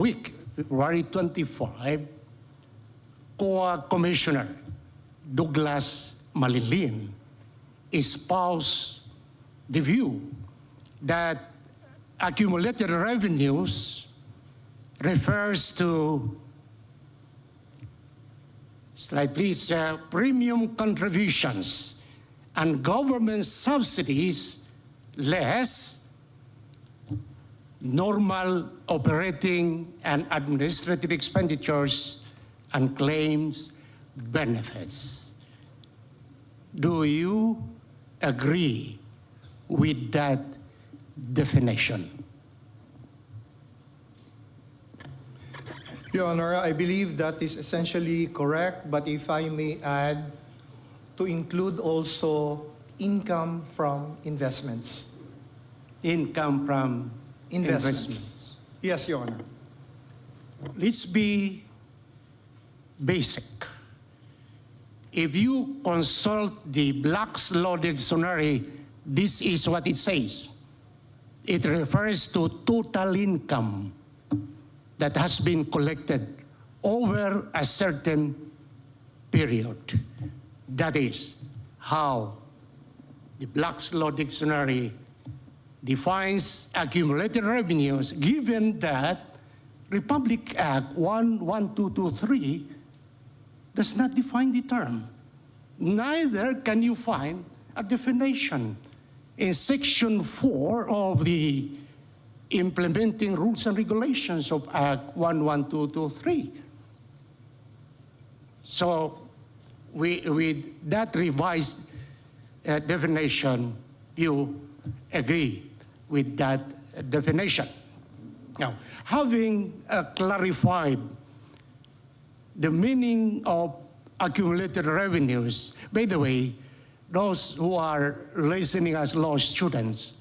week, February 25, COA Commissioner Douglas Malilin espoused the view that accumulated revenues refers to premium contributions and government subsidies less normal operating and administrative expenditures and claims benefits. Do you agree with that definition? Your Honor, I believe that is essentially correct, but if I may add, to include also income from investments. Income from Investments. Yes, Your Honor. Let's be basic. If you consult the Black's Law Dictionary, this is what it says. It refers to total income that has been collected over a certain period. That is how the Black's Law Dictionary defines accumulated revenues, given that Republic Act 11223 does not define the term. Neither can you find a definition in Section 4 of the Implementing Rules and Regulations of Act 11223. So with that revised definition, you agree with that definition. Now, having clarified the meaning of accumulated revenues, by the way, those who are listening as law students,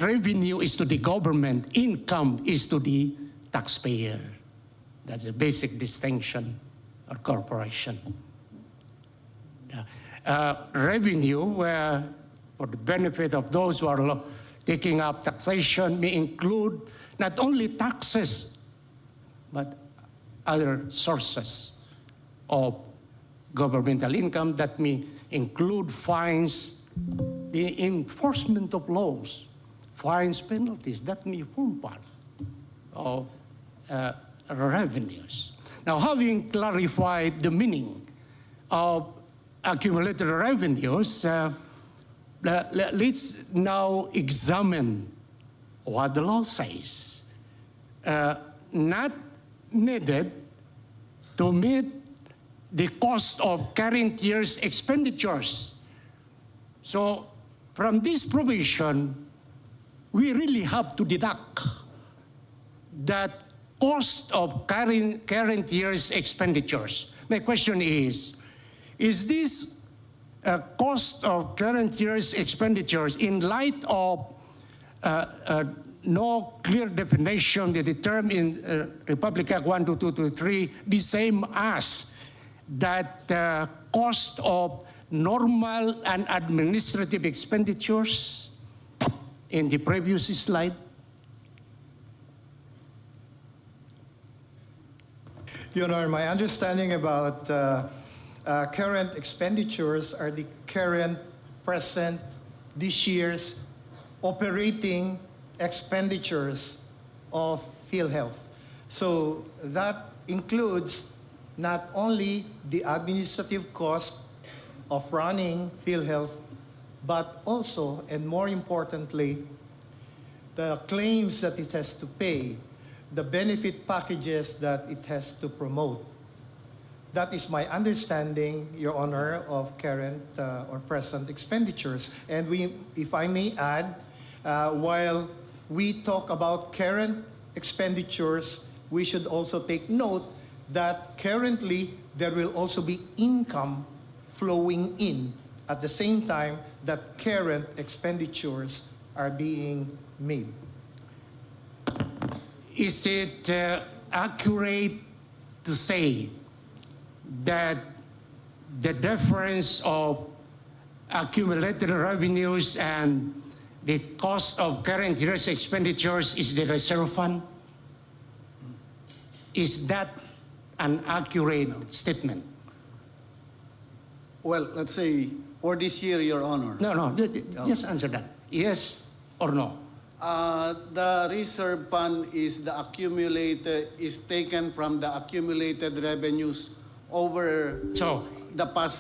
revenue is to the government, income is to the taxpayer. That's a basic distinction of corporation. Revenue, for the benefit of those who are taking up taxation, may include not only taxes, but other sources of governmental income that may include fines, the enforcement of laws, fines, penalties, that may form part of revenues. Now, having clarified the meaning of accumulated revenues, let's now examine what the law says. Not needed to meet the cost of current year's expenditures. So from this provision, we really have to deduct that cost of current year's expenditures. My question is this cost of current year's expenditures in light of no clear definition of the term in Republic Act 12223, the same as that cost of normal and administrative expenditures in the previous slide? Your Honor, my understanding about current expenditures are the current, present, this year's operating expenditures of Philhealth. So that includes not only the administrative cost of running Philhealth, but also, and more importantly, the claims that it has to pay, the benefit packages that it has to promote. That is my understanding, Your Honor, of current or present expenditures. And if I may add, while we talk about current expenditures, we should also take note that currently there will also be income flowing in at the same time that current expenditures are being made. Is it accurate to say that the difference of accumulated revenues and the cost of current year's expenditures is the reserve fund? Is that an accurate statement? Well, let's say for this year, Your Honor. No, just answer that. Yes or no? The reserve fund is taken from the accumulated revenues over So, the past